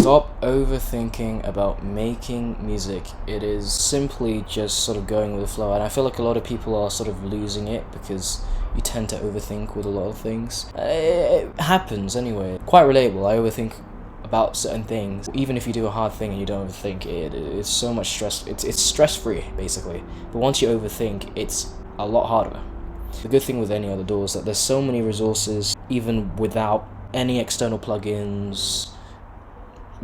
Stop overthinking about making music. It is simply just sort of going with the flow, and I feel like a lot of people are sort of losing it because you tend to overthink with a lot of things. It happens anyway. Quite relatable. I overthink about certain things. Even if you do a hard thing and you don't overthink it, it's so much stress. It's stress-free, basically. But once you overthink, it's a lot harder. The good thing with any other DAW is that there's so many resources, even without any external plugins,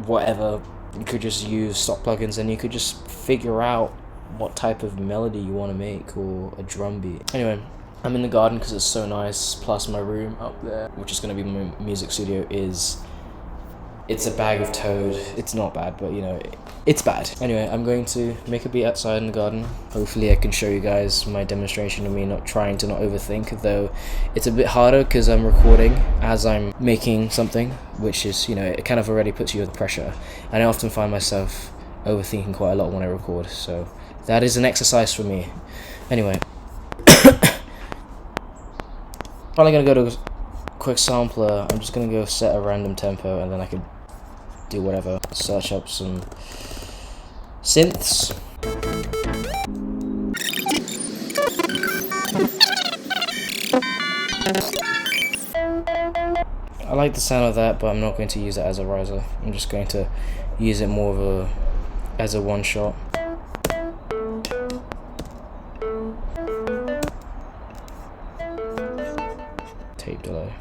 whatever. You could just use stock plugins and you could just figure out what type of melody you want to make or a drum beat. Anyway, I'm in the garden because it's so nice, plus my room up there, which is going to be my music studio, it's a bag of toad. It's not bad, but you know, it's bad. Anyway, I'm going to make a beat outside in the garden. Hopefully I can show you guys my demonstration of me trying to not overthink, though it's a bit harder because I'm recording as I'm making something, which is, you know, it kind of already puts you under pressure. And I often find myself overthinking quite a lot when I record, so that is an exercise for me. Anyway, probably gonna go to a quick sampler. I'm just gonna go set a random tempo and then I can do whatever. Search up some synths. I like the sound of that, but I'm not going to use it as a riser. I'm just going to use it more of as a one shot. Tape delay.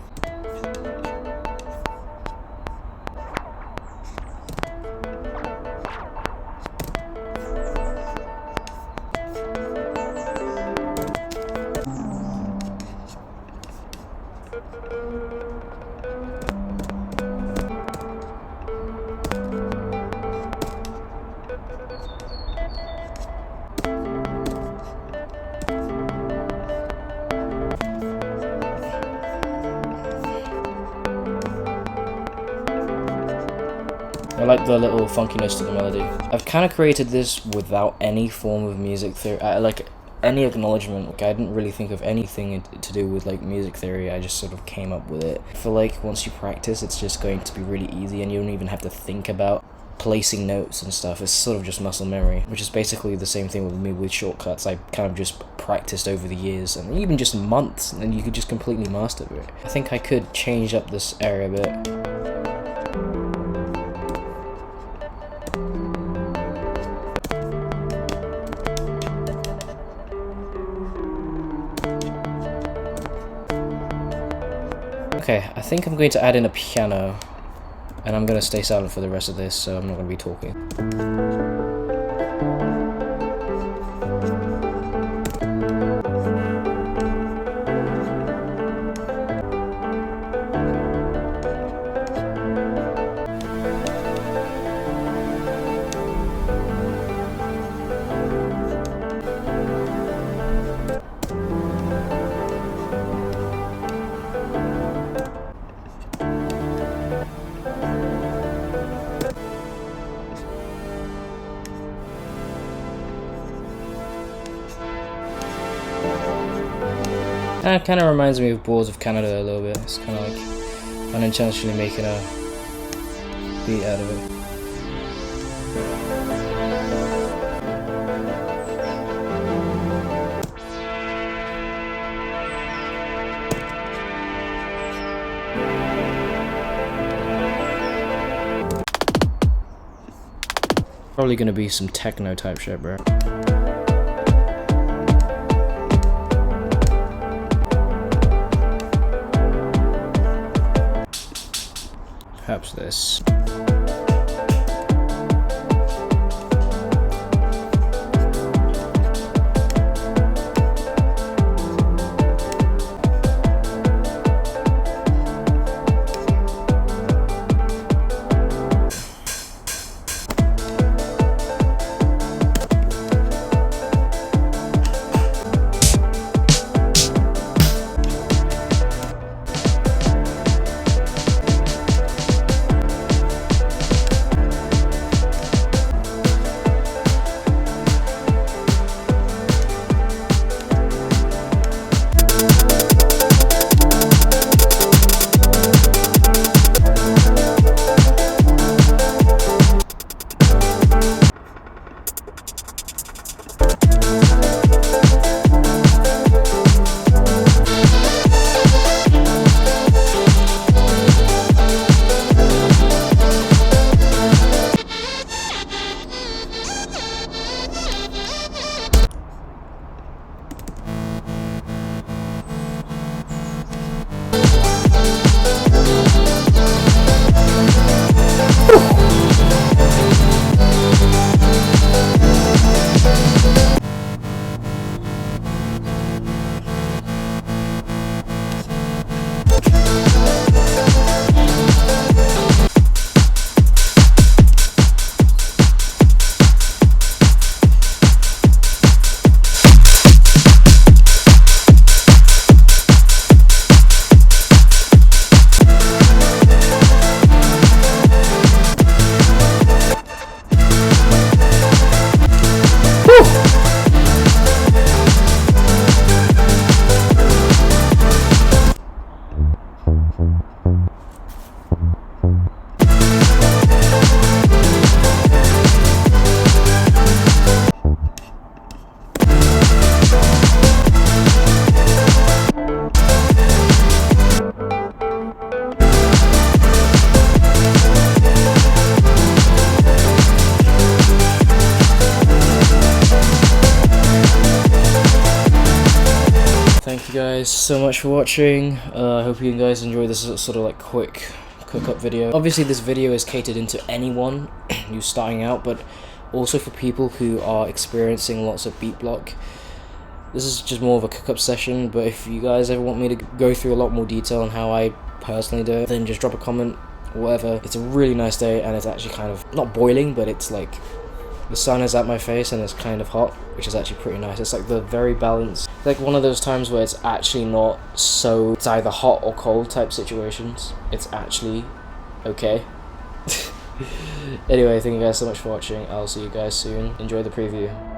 I like the little funkiness to the melody. I've kind of created this without any form of music theory, like any acknowledgement. Like, I didn't really think of anything to do with like music theory, I just sort of came up with it. I feel like once you practice, it's just going to be really easy and you don't even have to think about placing notes and stuff. It's sort of just muscle memory, which is basically the same thing with me with shortcuts. I kind of just practiced over the years and even just months, and you could just completely master it. I think I could change up this area a bit. Okay, I think I'm going to add in a piano, and I'm going to stay silent for the rest of this, so I'm not going to be talking. It kind of reminds me of Boards of Canada a little bit. It's kind of like unintentionally making a beat out of it. Probably gonna be some techno type shit, bro. Perhaps this. guys so much for watching. I hope you guys enjoyed this sort of like quick cook-up video. Obviously this video is catered into anyone who's starting out, but also for people who are experiencing lots of beat block. This is just more of a cook-up session, but if you guys ever want me to go through a lot more detail on how I personally do it, then just drop a comment, whatever. It's a really nice day, and it's actually kind of, not boiling, but it's like, the sun is at my face and it's kind of hot, which is actually pretty nice. It's like the very balanced, like one of those times where it's actually not so, it's either hot or cold type situations. It's actually okay. Anyway, thank you guys so much for watching. I'll see you guys soon. Enjoy the preview.